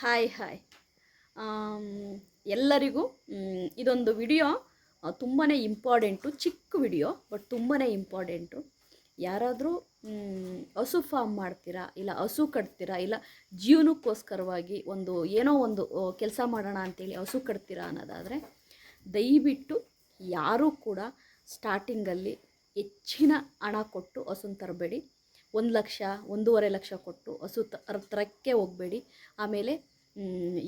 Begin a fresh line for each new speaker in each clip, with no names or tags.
Hi hi ಎಲ್ಲರಿಗೂ ಇದೊಂದು video ತುಂಬಾ ಇಂಪಾರ್ಟೆಂಟು. ಚಿಕ್ಕ ವಿಡಿಯೋ ಬಟ್ ತುಂಬಾ ಇಂಪಾರ್ಟೆಂಟು. ಯಾರಾದರೂ ಹಸು ಫಾರ್ಮ್ ಮಾಡ್ತೀರಾ, ಇಲ್ಲ ಹಸು ಕಟ್ತೀರಾ, ಇಲ್ಲ ಜೀವನಕ್ಕೋಸ್ಕರವಾಗಿ ಏನೋ ಒಂದು ಕೆಲಸ ಮಾಡೋಣ ಅಂಥೇಳಿ ಹಸು ಕಟ್ತೀರಾ ಅನ್ನೋದಾದರೆ ದಯವಿಟ್ಟು ಯಾರೂ ಕೂಡ ಸ್ಟಾರ್ಟಿಂಗಲ್ಲಿ ಹೆಚ್ಚಿನ ಹಣ ಕೊಟ್ಟು ಹಸುನ ತರಬೇಡಿ. 1 ಲಕ್ಷ 1.5 ಲಕ್ಷ ಕೊಟ್ಟು ಹಸು ತರಕ್ಕೆ ಹೋಗಬೇಡಿ. ಆಮೇಲೆ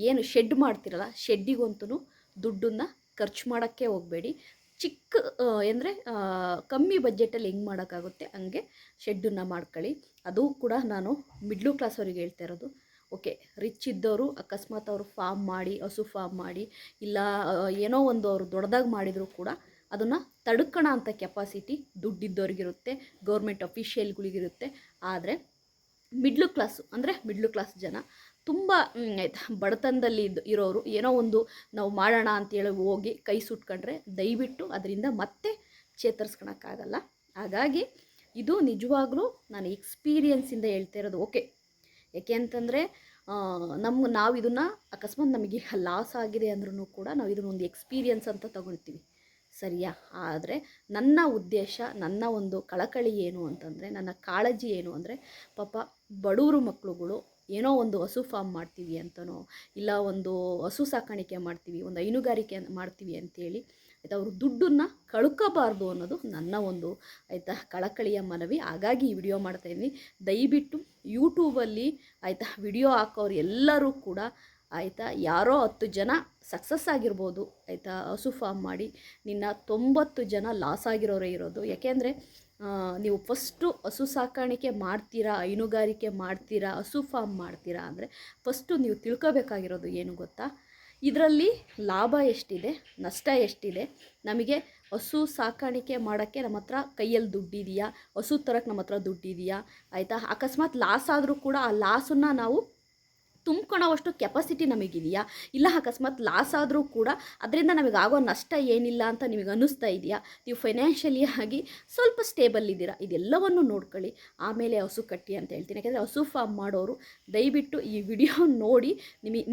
ಏನು ಶೆಡ್ ಮಾಡ್ತಿರಲ್ಲ, ಶೆಡ್ಡಿಗಂತೂ ದುಡ್ಡನ್ನು ಖರ್ಚು ಮಾಡೋಕ್ಕೆ ಹೋಗಬೇಡಿ. ಚಿಕ್ಕ ಅಂದರೆ ಕಮ್ಮಿ ಬಜೆಟಲ್ಲಿ ಹೆಂಗೆ ಮಾಡೋಕ್ಕಾಗುತ್ತೆ ಹಂಗೆ ಶೆಡ್ಡನ್ನು ಮಾಡ್ಕೊಳ್ಳಿ. ಅದು ಕೂಡ ನಾನು ಮಿಡ್ಲ್ ಕ್ಲಾಸವ್ರಿಗೆ ಹೇಳ್ತಾ ಇರೋದು. ಓಕೆ, ರಿಚ್ ಇದ್ದವರು ಅಕಸ್ಮಾತ್ ಅವರು ಫಾರ್ಮ್ ಮಾಡಿ, ಹಸು ಫಾರ್ಮ್ ಮಾಡಿ, ಇಲ್ಲ ಏನೋ ಒಂದು ಅವರು ದೊಡ್ಡದಾಗಿ ಮಾಡಿದರೂ ಕೂಡ ಅದನ್ನು ತಡ್ಕೋಣ ಅಂಥ ಕೆಪಾಸಿಟಿ ದುಡ್ಡಿದ್ದವ್ರಿಗಿರುತ್ತೆ, ಗೌರ್ಮೆಂಟ್ ಅಫಿಷಿಯಲ್ಗಳಿಗಿರುತ್ತೆ. ಆದರೆ ಮಿಡ್ಲ್ ಕ್ಲಾಸ್ ಜನ ತುಂಬ ಬಡತನದಲ್ಲಿ ಇರೋರು ಏನೋ ಒಂದು ನಾವು ಮಾಡೋಣ ಅಂತೇಳಿ ಹೋಗಿ ಕೈ ಸುಟ್ಕೊಂಡ್ರೆ ದಯವಿಟ್ಟು ಅದರಿಂದ ಮತ್ತೆ ಚೇತರಿಸ್ಕೊಳಕ್ಕಾಗಲ್ಲ. ಹಾಗಾಗಿ ಇದು ನಿಜವಾಗ್ಲೂ ನಾನು ಎಕ್ಸ್ಪೀರಿಯನ್ಸಿಂದ ಹೇಳ್ತಾ ಇರೋದು. ಓಕೆ, ಯಾಕೆ ಅಂತಂದರೆ ನಾವು ಇದನ್ನು ಅಕಸ್ಮಾತ್ ನಮಗೆ ಲಾಸ್ ಆಗಿದೆ ಅಂದ್ರೂ ಕೂಡ ನಾವು ಇದನ್ನು ಒಂದು ಎಕ್ಸ್ಪೀರಿಯನ್ಸ್ ಅಂತ ತಗೊಳ್ತೀವಿ, ಸರಿಯಾ? ಆದರೆ ನನ್ನ ಉದ್ದೇಶ, ನನ್ನ ಒಂದು ಕಳಕಳಿ ಏನು ಅಂತಂದರೆ, ನನ್ನ ಕಾಳಜಿ ಏನು ಅಂದರೆ, ಪಾಪ ಬಡವರು ಮಕ್ಕಳುಗಳು ಏನೋ ಒಂದು ಹಸು ಫಾರ್ಮ್ ಮಾಡ್ತೀವಿ ಅಂತನೋ, ಇಲ್ಲ ಒಂದು ಹಸು ಸಾಕಾಣಿಕೆ ಮಾಡ್ತೀವಿ, ಒಂದು ಹೈನುಗಾರಿಕೆ ಮಾಡ್ತೀವಿ ಅಂಥೇಳಿ ಆಯಿತಾ, ಅವರು ದುಡ್ಡನ್ನು ಕಳ್ಕೋಬಾರ್ದು ಅನ್ನೋದು ನನ್ನ ಒಂದು ಕಳಕಳಿಯ ಮನವಿ. ಹಾಗಾಗಿ ಈ ವಿಡಿಯೋ ಮಾಡ್ತಾಯಿದ್ದೀನಿ. ದಯವಿಟ್ಟು ಯೂಟ್ಯೂಬಲ್ಲಿ ವಿಡಿಯೋ ಹಾಕೋರು ಎಲ್ಲರೂ ಕೂಡ ಯಾರೋ 10 ಜನ ಸಕ್ಸಸ್ ಆಗಿರ್ಬೋದು, ಹಸು ಫಾರ್ಮ್ ಮಾಡಿ. 90 ಜನ ಲಾಸ್ ಆಗಿರೋರೇ ಇರೋದು. ಯಾಕೆಂದರೆ ನೀವು ಫಸ್ಟು ಹಸು ಸಾಕಾಣಿಕೆ ಮಾಡ್ತೀರಾ, ಹೈನುಗಾರಿಕೆ ಮಾಡ್ತೀರಾ, ಹಸು ಫಾರ್ಮ್ ಮಾಡ್ತೀರಾ ಅಂದರೆ ಫಸ್ಟು ನೀವು ತಿಳ್ಕೊಬೇಕಾಗಿರೋದು ಏನು ಗೊತ್ತಾ? ಇದರಲ್ಲಿ ಲಾಭ ಎಷ್ಟಿದೆ, ನಷ್ಟ ಎಷ್ಟಿದೆ, ನಮಗೆ ಹಸು ಸಾಕಾಣಿಕೆ ಮಾಡೋಕ್ಕೆ ನಮ್ಮ ಹತ್ರ ಕೈಯಲ್ಲಿ ದುಡ್ಡಿದೆಯಾ, ಹಸು ತರಕ್ಕೆ ನಮ್ಮ ಹತ್ರ ದುಡ್ಡಿದೆಯಾ, ಅಕಸ್ಮಾತ್ ಲಾಸ್ ಆದರೂ ಕೂಡ ಆ ಲಾಸನ್ನು ನಾವು ತುಂಬ್ಕೊಳ್ಳೋವಷ್ಟು ಕೆಪಾಸಿಟಿ ನಮಗಿದೆಯಾ, ಇಲ್ಲ ಅಕಸ್ಮಾತ್ ಲಾಸ್ ಆದರೂ ಕೂಡ ಅದರಿಂದ ನಮಗಾಗೋ ನಷ್ಟ ಏನಿಲ್ಲ ಅಂತ ನಿಮಗೆ ಅನ್ನಿಸ್ತಾ ಇದೆಯಾ, ನೀವು ಫೈನಾನ್ಷಿಯಲಿ ಆಗಿ ಸ್ವಲ್ಪ ಸ್ಟೇಬಲ್ ಇದ್ದೀರಾ, ಇದೆಲ್ಲವನ್ನು ನೋಡ್ಕೊಳ್ಳಿ, ಆಮೇಲೆ ಹಸು ಕಟ್ಟಿ ಅಂತ ಹೇಳ್ತೀನಿ. ಯಾಕೆಂದರೆ ಹಸು ಫಾರ್ಮ್ ಮಾಡೋರು ದಯವಿಟ್ಟು ಈ ವಿಡಿಯೋ ನೋಡಿ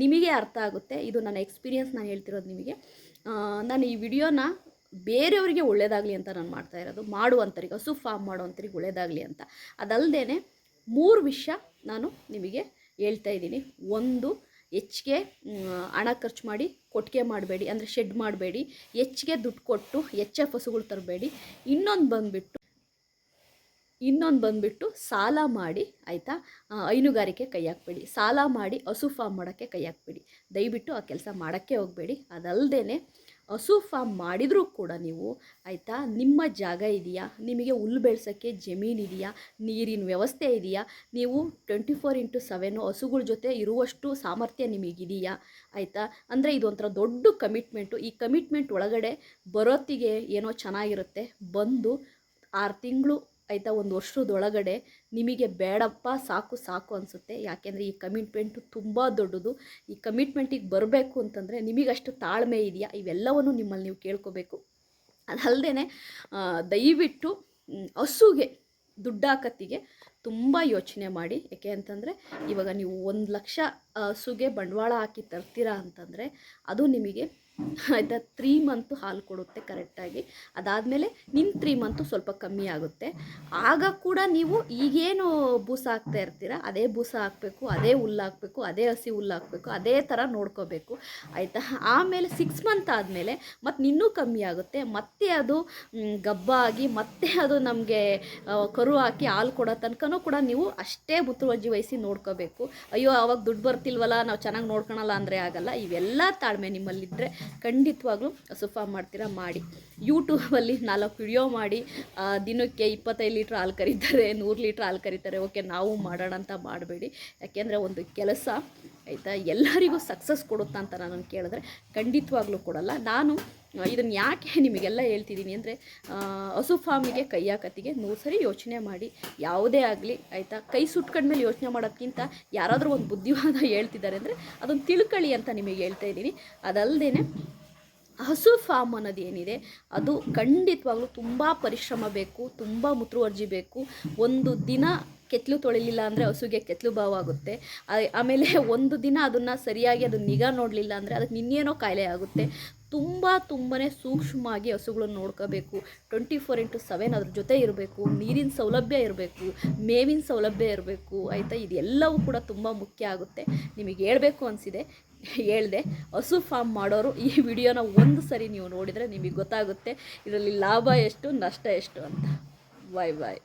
ನಿಮಗೆ ಅರ್ಥ ಆಗುತ್ತೆ. ಇದು ನನ್ನ ಎಕ್ಸ್ಪೀರಿಯನ್ಸ್, ನಾನು ಹೇಳ್ತಿರೋದು ನಿಮಗೆ. ನಾನು ಈ ವಿಡಿಯೋನ ಬೇರೆಯವರಿಗೆ ಒಳ್ಳೆಯದಾಗಲಿ ಅಂತ ನಾನು ಮಾಡ್ತಾ ಇರೋದು, ಮಾಡುವಂಥವ್ರಿಗೆ, ಹಸು ಫಾರ್ಮ್ ಮಾಡುವಂಥವ್ರಿಗೆ ಒಳ್ಳೆಯದಾಗಲಿ ಅಂತ. ಅದಲ್ಲದೆ 3 ವಿಷಯ ನಾನು ನಿಮಗೆ ಹೇಳ್ತಾ ಇದ್ದೀನಿ. ಒಂದು, ಹೆಚ್ಚಿಗೆ ಹಣ ಖರ್ಚು ಮಾಡಿ ಕೊಟ್ಟಿಗೆ ಮಾಡಬೇಡಿ, ಅಂದರೆ ಶೆಡ್ ಮಾಡಬೇಡಿ. ಹೆಚ್ಚಿಗೆ ದುಡ್ಡು ಕೊಟ್ಟು ಹಸುಗಳು ತರಬೇಡಿ. ಇನ್ನೊಂದು ಬಂದುಬಿಟ್ಟು ಸಾಲ ಮಾಡಿ ಹೈನುಗಾರಿಕೆ ಕೈ ಹಾಕಬೇಡಿ. ಸಾಲ ಮಾಡಿ ಹಸು ಫಾರ್ಮ್ ಮಾಡೋಕ್ಕೆ ಕೈ ಹಾಕಬೇಡಿ. ದಯವಿಟ್ಟು ಆ ಕೆಲಸ ಮಾಡೋಕ್ಕೆ ಹೋಗಬೇಡಿ. ಅದಲ್ಲದೆ ಹಸು ಫಾರ್ಮ್ ಮಾಡಿದರೂ ಕೂಡ ನೀವು ನಿಮ್ಮ ಜಾಗ ಇದೆಯಾ, ನಿಮಗೆ ಹುಲ್ಲು ಬೆಳೆಸೋಕ್ಕೆ ಜಮೀನಿದೆಯಾ, ನೀರಿನ ವ್ಯವಸ್ಥೆ ಇದೆಯಾ, ನೀವು 24x7 ಹಸುಗಳ ಜೊತೆ ಇರುವಷ್ಟು ಸಾಮರ್ಥ್ಯ ನಿಮಗಿದೆಯಾ, ಅಂದರೆ ಇದೊಂಥರ ದೊಡ್ಡ ಕಮಿಟ್ಮೆಂಟು. ಈ ಕಮಿಟ್ಮೆಂಟ್ ಒಳಗಡೆ ಬರೋತ್ತಿಗೆ ಏನೋ ಚೆನ್ನಾಗಿರುತ್ತೆ, ಬಂದು 6 ತಿಂಗಳು 1 ವರ್ಷದೊಳಗಡೆ ನಿಮಗೆ ಬೇಡಪ್ಪ ಸಾಕು ಅನಿಸುತ್ತೆ. ಯಾಕೆಂದರೆ ಈ ಕಮಿಟ್ಮೆಂಟು ತುಂಬ ದೊಡ್ಡದು. ಈ ಕಮಿಟ್ಮೆಂಟಿಗೆ ಬರಬೇಕು ಅಂತಂದರೆ ನಿಮಗಷ್ಟು ತಾಳ್ಮೆ ಇದೆಯಾ, ಇವೆಲ್ಲವನ್ನು ನಿಮ್ಮಲ್ಲಿ ನೀವು ಕೇಳ್ಕೋಬೇಕು. ಅದಲ್ಲದೆ ದಯವಿಟ್ಟು ಹಸುಗೆ ದುಡ್ಡು ಹಾಕತ್ತಿಗೆ ತುಂಬ ಯೋಚನೆ ಮಾಡಿ. ಯಾಕೆ ಅಂತಂದರೆ ಇವಾಗ ನೀವು 1 ಲಕ್ಷ ಹಸುಗೆ ಬಂಡವಾಳ ಹಾಕಿ ತರ್ತೀರಾ ಅಂತಂದರೆ ಅದು ನಿಮಗೆ 3 ಮಂತು ಹಾಲು ಕೊಡುತ್ತೆ ಕರೆಕ್ಟಾಗಿ. ಅದಾದಮೇಲೆ 3 ಮಂತು ಸ್ವಲ್ಪ ಕಮ್ಮಿ ಆಗುತ್ತೆ. ಆಗ ಕೂಡ ನೀವು ಈಗೇನು ಬೂಸ ಹಾಕ್ತಾ ಇರ್ತೀರ ಅದೇ ಬೂಸ ಹಾಕಬೇಕು, ಅದೇ ಹುಲ್ಲು ಹಾಕಬೇಕು, ಅದೇ ಹಸಿ ಹುಲ್ಲು ಹಾಕಬೇಕು, ಅದೇ ಥರ ನೋಡ್ಕೋಬೇಕು, ಆಮೇಲೆ 6 ಮಂತ್ ಆದಮೇಲೆ ಮತ್ತು ಇನ್ನೂ ಕಮ್ಮಿ ಆಗುತ್ತೆ. ಮತ್ತೆ ಅದು ಗಬ್ಬಾಗಿ ಮತ್ತೆ ಅದು ನಮಗೆ ಕರು ಹಾಕಿ ಹಾಲು ಕೊಡೋ ತನಕನೂ ಕೂಡ ನೀವು ಅಷ್ಟೇ ಮುತುವರ್ಜಿ ವಹಿಸಿ ನೋಡ್ಕೋಬೇಕು. ಅಯ್ಯೋ ಆವಾಗ ದುಡ್ಡು ಬರ್ತಿಲ್ವಲ್ಲ, ನಾವು ಚೆನ್ನಾಗಿ ನೋಡ್ಕೊಳಲ್ಲ ಅಂದರೆ ಆಗಲ್ಲ. ಇವೆಲ್ಲ ತಾಳ್ಮೆ ನಿಮ್ಮಲ್ಲಿದ್ದರೆ ಖಂಡಿತವಾಗ್ಲೂ ಹಸು ಫಾರ್ಮ್ ಮಾಡ್ತೀರಾ, ಮಾಡಿ. ಯೂಟ್ಯೂಬಲ್ಲಿ 4 ವಿಡಿಯೋ ಮಾಡಿ ದಿನಕ್ಕೆ 25 ಲೀಟ್ರ್ ಹಾಲು ಕರೀತಾರೆ, 100 ಲೀಟ್ರ್ ಹಾಲು ಕರೀತಾರೆ. ಓಕೆ, ನಾವು ಮಾಡೋಣ ಅಂತ ಮಾಡಬೇಡಿ. ಯಾಕೆಂದರೆ ಒಂದು ಕೆಲಸ ಎಲ್ಲರಿಗೂ ಸಕ್ಸಸ್ ಕೊಡುತ್ತಾ ಅಂತ ನಾನು ಕೇಳಿದ್ರೆ ಖಂಡಿತವಾಗ್ಲೂ ಕೊಡಲ್ಲ. ನಾನು ಇದನ್ನು ಯಾಕೆ ನಿಮಗೆಲ್ಲ ಹೇಳ್ತಿದ್ದೀನಿ ಅಂದರೆ, ಹಸು ಫಾರ್ಮಿಗೆ ಕೈ ಹಾಕತ್ತಿಗೆ 100 ಸರಿ ಯೋಚನೆ ಮಾಡಿ. ಯಾವುದೇ ಆಗಲಿ ಕೈ ಸುಟ್ಕೊಂಡ್ಮೇಲೆ ಯೋಚನೆ ಮಾಡೋದಕ್ಕಿಂತ ಯಾರಾದರೂ ಒಂದು ಬುದ್ಧಿವಾದ ಹೇಳ್ತಿದ್ದಾರೆ ಅಂದರೆ ಅದನ್ನು ತಿಳ್ಕೊಳ್ಳಿ ಅಂತ ನಿಮಗೆ ಹೇಳ್ತಾ ಇದ್ದೀನಿ. ಅದಲ್ಲದೆ ಹಸು ಫಾರ್ಮ್ ಅನ್ನೋದು ಏನಿದೆ ಅದು ಖಂಡಿತವಾಗ್ಲೂ ತುಂಬ ಪರಿಶ್ರಮ ಬೇಕು, ತುಂಬ ಮುತುವರ್ಜಿ ಬೇಕು. ಒಂದು ದಿನಕ್ಕೆ ಕೆತ್ತಲು ತೊಳಿಲಿಲ್ಲ ಅಂದರೆ ಹಸುಗೆ ಕೆತ್ತಲು ಬಾವು ಆಗುತ್ತೆ. ಆಮೇಲೆ ಒಂದು ದಿನ ಅದನ್ನು ಸರಿಯಾಗಿ ಅದು ನಿಗಾ ನೋಡಲಿಲ್ಲ ಅಂದರೆ ಅದಕ್ಕೆ ಇನ್ನೇನೋ ಕಾಯಿಲೆ ಆಗುತ್ತೆ. ತುಂಬಾ ಸೂಕ್ಷ್ಮವಾಗಿ ಹಸುಗಳನ್ನು ನೋಡ್ಕೋಬೇಕು. 24/7 ಅದ್ರ ಜೊತೆ ಇರಬೇಕು. ನೀರಿನ ಸೌಲಭ್ಯ ಇರಬೇಕು, ಮೇವಿನ ಸೌಲಭ್ಯ ಇರಬೇಕು, ಆಯಿತಾ. ಇದೆಲ್ಲವೂ ಕೂಡ ತುಂಬ ಮುಖ್ಯ ಆಗುತ್ತೆ. ನಿಮಗೆ ಹೇಳಬೇಕು ಅನಿಸಿದೆ, ಹೇಳಿದೆ. ಹಸು ಫಾರ್ಮ್ ಮಾಡೋರು ಈ ವಿಡಿಯೋನ ಒಂದು ಸರಿ ನೀವು ನೋಡಿದರೆ ನಿಮಗೆ ಗೊತ್ತಾಗುತ್ತೆ ಇದರಲ್ಲಿ ಲಾಭ ಎಷ್ಟು ನಷ್ಟ ಎಷ್ಟು ಅಂತ. ಬಾಯ್ ಬಾಯ್.